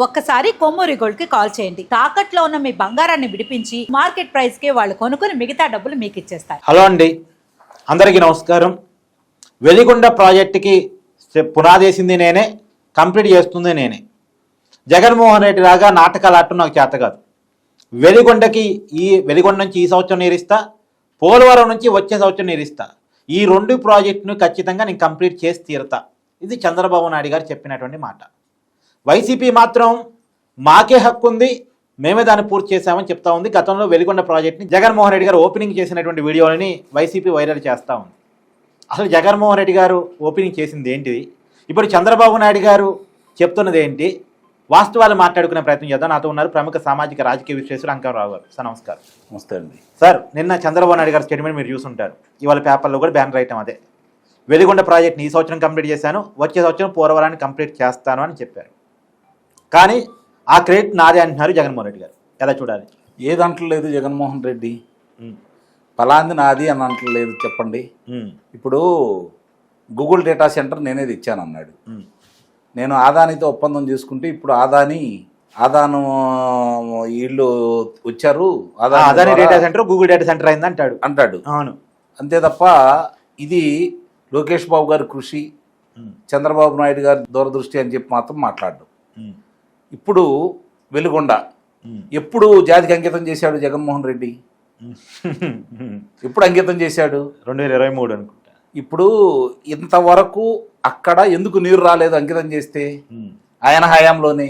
ఒక్కసారి కొమ్మూరి గోల్డ్ కి కాల్ చేయండి. తాకట్లో ఉన్న మీ బంగారాన్ని విడిపించి మార్కెట్ ప్రైస్ కి వాళ్ళు కొనుక్కుని మిగతా డబ్బులు మీకు ఇచ్చేస్తారు. హలో అండి, అందరికీ నమస్కారం. వెలిగొండ ప్రాజెక్టుకి పునాదేసింది నేనే, కంప్లీట్ చేస్తుంది నేనే. జగన్మోహన్ రెడ్డి లాగా నాటకాలు ఆడటం నాకు చేత కాదు. వెలిగొండ నుంచి ఈ సంవత్సరం నీరిస్తా, పోలవరం నుంచి వచ్చే సంవత్సరం నీరిస్తా. ఈ రెండు ప్రాజెక్టును ఖచ్చితంగా నేను కంప్లీట్ చేసి తీరుతా. ఇది చంద్రబాబు నాయుడు గారు చెప్పినటువంటి మాట. వైసీపీ మాత్రం మాకే హక్కు ఉంది, మేమే దాన్ని పూర్తి చేశామని చెప్తా ఉంది. గతంలో వెలిగొండ ప్రాజెక్ట్ని జగన్మోహన్ రెడ్డి గారు ఓపెనింగ్ చేసినటువంటి వీడియోలని వైసీపీ వైరల్ చేస్తూ ఉంది. అసలు జగన్మోహన్ రెడ్డి గారు ఓపెనింగ్ చేసింది ఏంటిది, ఇప్పుడు చంద్రబాబు నాయుడు గారు చెప్తున్నది ఏంటి, వాస్తవాలు మాట్లాడుకునే ప్రయత్నం చేద్దాం. నాతో ఉన్నారు ప్రముఖ సామాజిక రాజకీయ విశ్లేషకులు అంకమరావు గారు. సార్ నమస్కారం. నమస్తే అండి. సార్, నిన్న చంద్రబాబు నాయుడు గారి స్టేట్మెంట్ మీరు చూసుంటారు. ఇవాళ పేపర్లో కూడా బ్యానర్ ఐటమ్ అదే, వెలిగొండ ప్రాజెక్ట్ని ఈ సంవత్సరం కంప్లీట్ చేశాను, వచ్చే సంవత్సరం పోలవరాన్ని కంప్లీట్ చేస్తాను అని చెప్పారు. కానీ ఆ క్రెడిట్ నాదే అంటున్నారు జగన్మోహన్ రెడ్డి గారు. ఎలా చూడాలి? ఏది అంటలేదు జగన్మోహన్ రెడ్డి, ఫలాంది నాది అని అంటలేదు. చెప్పండి. ఇప్పుడు గూగుల్ డేటా సెంటర్ నేనే తెచ్చాను అన్నాడు. నేను ఆదానితో ఒప్పందం చేసుకుంటే ఇప్పుడు ఆదాను వీళ్ళు వచ్చారు, Adani data centre Google data centre అయింది అంటాడు. అవును, అంతే తప్ప ఇది లోకేష్ బాబు గారి కృషి, చంద్రబాబు నాయుడు గారి దూరదృష్టి అని చెప్పి మాత్రం మాట్లాడు. ఇప్పుడు వెలుగొండ ఎప్పుడు జాతికి అంకితం చేశాడు జగన్మోహన్ రెడ్డి? ఎప్పుడు అంకితం చేశాడు? 2023 అనుకుంటా. ఇప్పుడు ఇంతవరకు అక్కడ ఎందుకు నీరు రాలేదు అంకితం చేస్తే? ఆయన హయాంలోనే.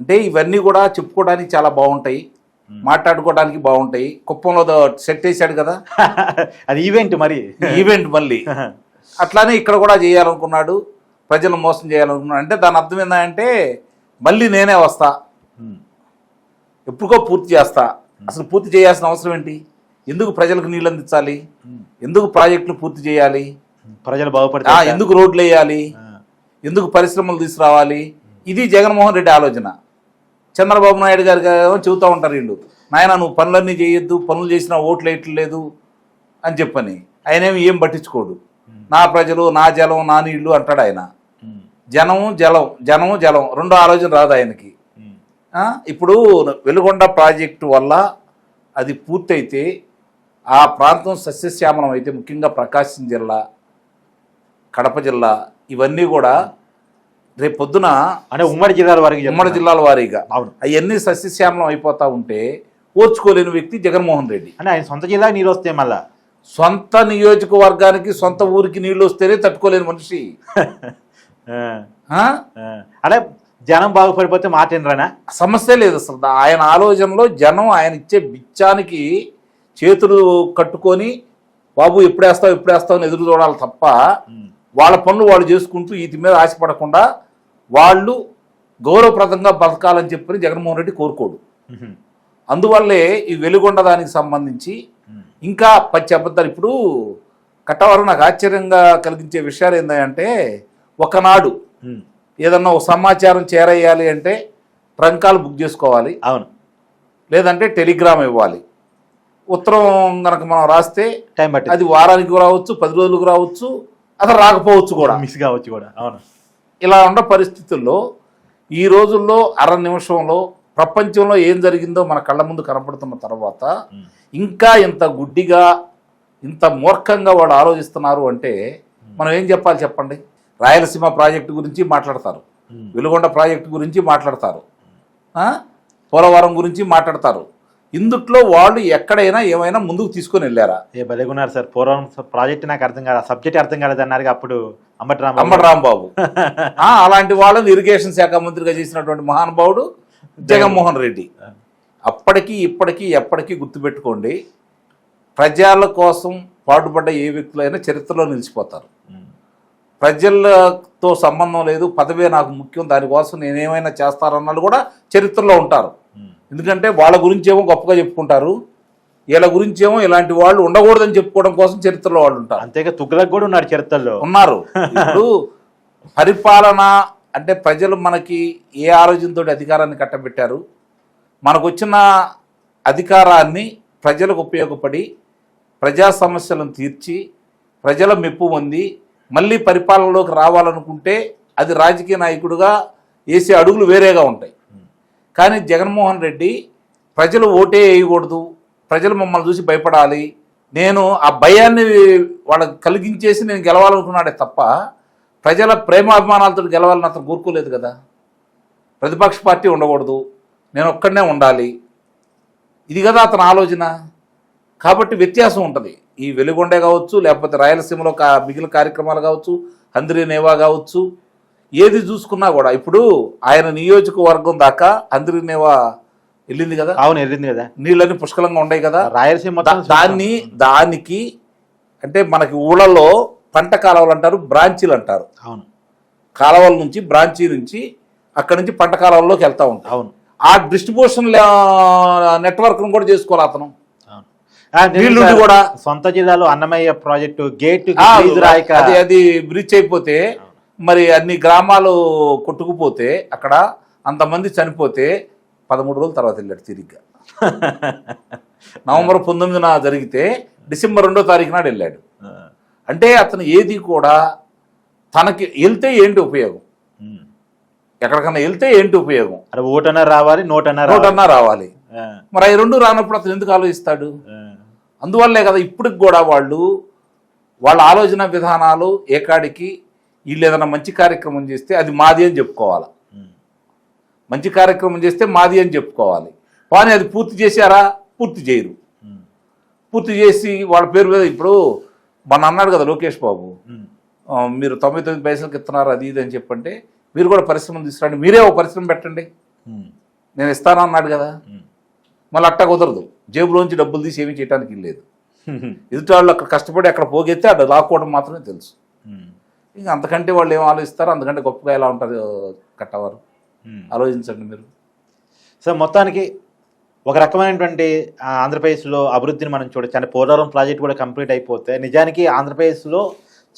అంటే ఇవన్నీ కూడా చెప్పుకోవడానికి చాలా బాగుంటాయి, మాట్లాడుకోవడానికి బాగుంటాయి. కుప్పంలో సెట్ వేసాడు కదా, అది ఈవెంట్. మరి ఈవెంట్ మళ్ళీ అట్లానే ఇక్కడ కూడా చేయాలనుకున్నాడు, ప్రజలను మోసం చేయాలనుకున్నాడు. అంటే దాని అర్థం ఏంటంటే మళ్ళీ నేనే వస్తా, ఎప్పుడుకో పూర్తి చేస్తా. అసలు పూర్తి చేయాల్సిన అవసరం ఏంటి? ఎందుకు ప్రజలకు నీళ్ళు అందించాలి? ఎందుకు ప్రాజెక్టులు పూర్తి చేయాలి? ప్రజలు బాగుపడతారు. ఎందుకు రోడ్లు వేయాలి? ఎందుకు పరిశ్రమలు తీసుకురావాలి? ఇది జగన్మోహన్ రెడ్డి ఆలోచన. చంద్రబాబు నాయుడు గారు చెబుతూ ఉంటారు వీళ్ళు, నాయన నువ్వు పనులన్నీ చేయొద్దు, పనులు చేసినా ఓట్లు వేయట్లేదు అని చెప్పని. ఆయనేమి ఏం పట్టించుకోడు. నా ప్రజలు, నా జలం, నా నీళ్లు అంటాడు ఆయన. జనము జలం రెండో ఆలోచన రాదు ఆయనకి. ఇప్పుడు వెలుగొండ ప్రాజెక్టు వల్ల అది పూర్తయితే ఆ ప్రాంతం సస్యశ్యామలం అయితే, ముఖ్యంగా ప్రకాశం జిల్లా, కడప జిల్లా, ఇవన్నీ కూడా రేపు పొద్దున అంటే ఉమ్మడి జిల్లాల వారీగా అవన్నీ సస్యశ్యామలం అయిపోతా ఉంటే ఓర్చుకోలేని వ్యక్తి జగన్మోహన్ రెడ్డి. అంటే ఆయన సొంత జిల్లా నీళ్ళు వస్తే మళ్ళా సొంత నియోజకవర్గానికి, సొంత ఊరికి నీళ్లు వస్తేనే తట్టుకోలేని మనిషి. అదే జనం బాగుపడిపోతే మాటేనరానా? సమస్య లేదు అసలు. ఆయన ఆలోచనలో జనం ఆయన ఇచ్చే బిచ్చానికి చేతులు కట్టుకొని బాబు ఎప్పుడేస్తావు అని ఎదురు చూడాలి తప్ప వాళ్ళ పనులు వాళ్ళు చేసుకుంటూ వీటి మీద ఆశపడకుండా వాళ్ళు గౌరవప్రదంగా బతకాలని చెప్పని జగన్మోహన్ రెడ్డి కోరుకోడు. అందువల్లే ఈ వెలుగొండ దానికి సంబంధించి ఇంకా పచ్చి అబద్ధాలు. ఇప్పుడు కట్టవారు నాకు ఆశ్చర్యంగా కలిగించే విషయాలు ఏంటంటే, ఒకనాడు ఏదన్నా ఒక సమాచారం చేరేయాలి అంటే ట్రంకాలు బుక్ చేసుకోవాలి, అవును, లేదంటే టెలిగ్రామ్ ఇవ్వాలి. ఉత్తరం కనుక మనం రాస్తే టైం పట్టి అది వారానికి రావచ్చు, 10 రోజులకు రావచ్చు, అసలు రాకపోవచ్చు కూడా, మిస్ కావచ్చు కూడా. అవును, ఇలా ఉన్న పరిస్థితుల్లో ఈ రోజుల్లో అర నిమిషంలో ప్రపంచంలో ఏం జరిగిందో మన కళ్ళ ముందు కనపడుతున్న తర్వాత ఇంకా ఇంత గుడ్డిగా, ఇంత మూర్ఖంగా వాళ్ళు ఆలోచిస్తున్నారు అంటే మనం ఏం చెప్పాలి చెప్పండి? రాయలసీమ ప్రాజెక్టు గురించి మాట్లాడతారు, వెలుగొండ ప్రాజెక్టు గురించి మాట్లాడతారు, పోలవరం గురించి మాట్లాడతారు. ఇందుట్లో వాళ్ళు ఎక్కడైనా ఏమైనా ముందుకు తీసుకొని వెళ్ళారా? బలేగున్నారు సార్. పోలవరం ప్రాజెక్ట్ నాకు అర్థం కాదు, సబ్జెక్ట్ అర్థం కాలేదు అన్నారు అప్పుడు అంబటి రాంబాబు. అలాంటి వాళ్ళని ఇరిగేషన్ శాఖ మంత్రిగా చేసినటువంటి మహానుభావుడు జగన్మోహన్ రెడ్డి. అప్పటికి ఇప్పటికీ ఎప్పటికీ గుర్తుపెట్టుకోండి, ప్రజల కోసం పాటుపడ్డ ఏ వ్యక్తులైనా చరిత్రలో నిలిచిపోతారు. ప్రజలతో సంబంధం లేదు, పదవే నాకు ముఖ్యం, దానికోసం నేనేమైనా చేస్తారన్నాళ్ళు కూడా చరిత్రలో ఉంటారు. ఎందుకంటే వాళ్ళ గురించేమో గొప్పగా చెప్పుకుంటారు, వీళ్ళ గురించేమో ఇలాంటి వాళ్ళు ఉండకూడదని చెప్పుకోవడం కోసం చరిత్రలో వాళ్ళు ఉంటారు. అంతేగా తుగ్లక్ కూడా ఉన్నారు, చరిత్రలో ఉన్నారు. ఇప్పుడు పరిపాలన అంటే ప్రజలు మనకి ఏ ఆలోచనతో అధికారాన్ని కట్టబెట్టారు, మనకు వచ్చిన అధికారాన్ని ప్రజలకు ఉపయోగపడి ప్రజా సమస్యలను తీర్చి ప్రజల మెప్పు పొంది మళ్ళీ పరిపాలనలోకి రావాలనుకుంటే అది రాజకీయ నాయకుడిగా వేసే అడుగులు వేరేగా ఉంటాయి. కానీ జగన్మోహన్ రెడ్డి ప్రజలు ఓటే వేయకూడదు, ప్రజలు మమ్మల్ని చూసి భయపడాలి, నేను ఆ భయాన్ని వాళ్ళకి కలిగించేసి నేను గెలవాలనుకున్నాడే తప్ప ప్రజల ప్రేమాభిమానాలతో గెలవాలని అతను కోరుకోలేదు కదా. ప్రతిపక్ష పార్టీ ఉండకూడదు, నేను ఒక్కడనే ఉండాలి, ఇది కదా అతని ఆలోచన. కాబట్టి వ్యత్యాసం ఉంటుంది. ఈ వెలుగొండే కావచ్చు, లేకపోతే రాయలసీమలో మిగిలిన కార్యక్రమాలు కావచ్చు, హంద్రీనేవా కావచ్చు, ఏది చూసుకున్నా కూడా ఇప్పుడు ఆయన నియోజకవర్గం దాకా హంద్రీనేవా వెళ్ళింది కదా. అవును, వెళ్ళింది కదా. నీళ్ళని పుష్కలంగా ఉన్నాయి కదా. రాయలసీమ దానికి అంటే మనకి ఊళ్ళలో పంట కాలువలు అంటారు, బ్రాంచీలు అంటారు. అవును, కాలువల నుంచి బ్రాంచీ నుంచి అక్కడి నుంచి పంట కాలువల్లోకి వెళ్తా ఉంటాం. అవును, ఆ డిస్ట్రిబ్యూషన్ నెట్వర్క్ కూడా చేసుకోవాలి అతను. వీళ్ళు కూడా సొంత జిల్లాలో అన్నమయ్య ప్రాజెక్టు గేట్ అది బ్రిడ్జ్ అయిపోతే మరి అన్ని గ్రామాలు కొట్టుకుపోతే అక్కడ అంతమంది చనిపోతే 13 రోజుల తర్వాత వెళ్ళాడు తిరిగ్గా. నవంబర్ 19న జరిగితే డిసెంబర్ 2వ తారీఖు నాడు వెళ్ళాడు. అంటే అతను ఏది కూడా తనకి వెళ్తే ఏంటి ఉపయోగం, ఎక్కడికన్నా వెళ్తే ఏంటి ఉపయోగం, ఓటన్నా రావాలి, నోటన్నా రావాలి. మరి అవి రెండు రానప్పుడు అతను ఎందుకు ఆలోచిస్తాడు? అందువల్లే కదా ఇప్పటికి కూడా వాళ్ళ ఆలోచన విధానాలు ఏకాడికి. వీళ్ళు ఏదైనా మంచి కార్యక్రమం చేస్తే అది మాది అని చెప్పుకోవాలి, మంచి కార్యక్రమం చేస్తే మాది అని చెప్పుకోవాలి. కానీ అది పూర్తి చేశారా? పూర్తి చేయరు. పూర్తి చేసి వాళ్ళ పేరు మీద ఇప్పుడు మన అన్నాడు కదా లోకేష్ బాబు, మీరు 99 పైసలకి ఇస్తున్నారు అది ఇది అని చెప్పంటే మీరు కూడా పరిశ్రమలు తీసుకురండి, మీరే ఒక పరిశ్రమ పెట్టండి, నేను ఇస్తాను అన్నాడు కదా. మళ్ళీ అట్టా కుదరదు, జేబులోంచి డబ్బులు తీసి ఏమీ చేయడానికి లేదు. ఎదుటి వాళ్ళు అక్కడ కష్టపడి అక్కడ పోగెత్తే అక్కడ లాక్కోవడం మాత్రమే తెలుసు. ఇంకా అంతకంటే వాళ్ళు ఏం ఆలోచిస్తారో అంతకంటే గొప్పగా ఎలా ఉంటారు కట్టవారు, ఆలోచించండి మీరు. సో మొత్తానికి ఒక రకమైనటువంటి ఆంధ్రప్రదేశ్లో అభివృద్ధిని మనం చూడొచ్చు. అంటే పోలవరం ప్రాజెక్ట్ కూడా కంప్లీట్ అయిపోతే నిజానికి ఆంధ్రప్రదేశ్లో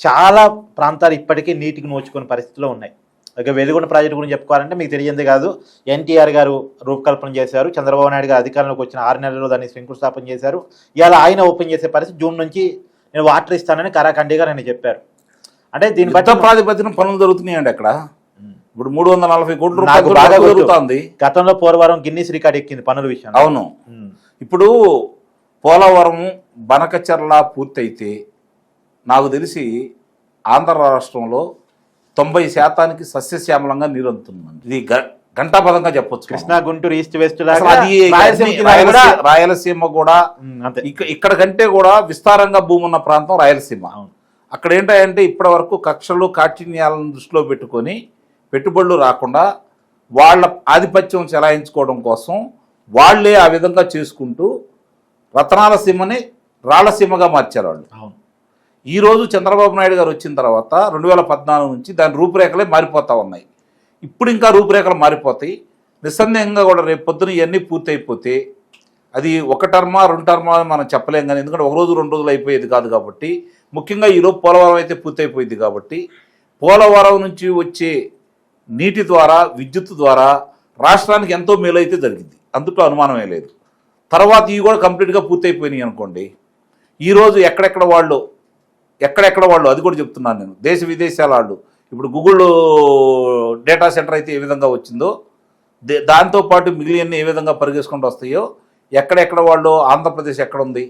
చాలా ప్రాంతాలు ఇప్పటికీ నీటికి నోచుకునే పరిస్థితిలో ఉన్నాయి. ఇక వెలుగొండ ప్రాజెక్టు గురించి చెప్పుకోవాలంటే మీకు తెలియంది కాదు, ఎన్టీఆర్ గారు రూపకల్పన చేశారు, చంద్రబాబు నాయుడు గారు అధికారంలోకి వచ్చిన 6 నెలల్లో దాన్ని శంకుస్థాపన చేశారు. ఇవాళ ఆయన ఓపెన్ చేసే పరిస్థితి, జూన్ నుంచి నేను వాటర్ ఇస్తానని కరాఖండిగా ఆయన చెప్పారు. అంటే దీని బట్టి ప్రాతిపదికన పనులు జరుగుతున్నాయండి అక్కడ. ఇప్పుడు 340 కోట్ల రూపాయలు బాగా జరుగుతుంది. గతంలో పోలవరం గిన్నీస్ రికార్డ్ ఎక్కింది పనుల విషయం. అవును, ఇప్పుడు పోలవరం బనకచర్ల పూర్తయితే నాకు తెలిసి ఆంధ్ర రాష్ట్రంలో 90% సస్యశ్యామలంగా నీరు అందుతుందండి. ఇది గంటాపదంగా చెప్పొచ్చు. కృష్ణా, గుంటూరు, ఈస్ట్ వెస్ట్ రాయలసీమ కూడా ఇక్కడ కంటే కూడా విస్తారంగా భూమి ఉన్న ప్రాంతం రాయలసీమ. అక్కడ ఏంటంటే ఇప్పటి వరకు కక్షలు కాఠిన్యాలను దృష్టిలో పెట్టుకొని పెట్టుబడులు రాకుండా వాళ్ళ ఆధిపత్యం చెలాయించుకోవడం కోసం వాళ్లే ఆ విధంగా చేసుకుంటూ రతనాల సీమని రాళ్లసీమగా మార్చారు వాళ్ళు. ఈరోజు చంద్రబాబు నాయుడు గారు వచ్చిన తర్వాత 2014 నుంచి దాని రూపురేఖలే మారిపోతూ ఉన్నాయి. ఇప్పుడు ఇంకా రూపురేఖలు మారిపోతాయి. నిస్సందేహంగా కూడా రేపు పొద్దున ఇవన్నీ పూర్తి అయిపోతే అది 1 టర్మా 2 టర్మా మనం చెప్పలేం కానీ, ఎందుకంటే 1 రోజు 2 రోజులు అయిపోయేది కాదు కాబట్టి, ముఖ్యంగా ఈరోజు పోలవరం అయితే పూర్తి అయిపోయింది కాబట్టి పోలవరం నుంచి వచ్చే నీటి ద్వారా విద్యుత్ ద్వారా రాష్ట్రానికి ఎంతో మేలు అయితే జరిగింది, అందులో అనుమానమే లేదు. తర్వాత ఇవి కూడా కంప్లీట్గా పూర్తి అయిపోయినాయి అనుకోండి, ఈరోజు ఎక్కడెక్కడ వాళ్ళు అది కూడా చెప్తున్నాను నేను, దేశ విదేశాల వాళ్ళు ఇప్పుడు గూగుల్ డేటా సెంటర్ అయితే ఏ విధంగా వచ్చిందో దాంతోపాటు మిగిలిన ఏ విధంగా పరిగెసుకుంటూ వస్తాయో, ఎక్కడెక్కడ వాళ్ళు ఆంధ్రప్రదేశ్ ఎక్కడ ఉంది,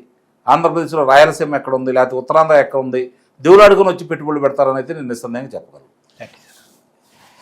ఆంధ్రప్రదేశ్లో రాయలసీమ ఎక్కడ ఉంది, లేకపోతే ఉత్తరాంధ్ర ఎక్కడ ఉంది, దేవులాడుకొని వచ్చి పెట్టుబడులు పెడతారని అయితే నేను నిస్సందేహంగా చెప్పగలను.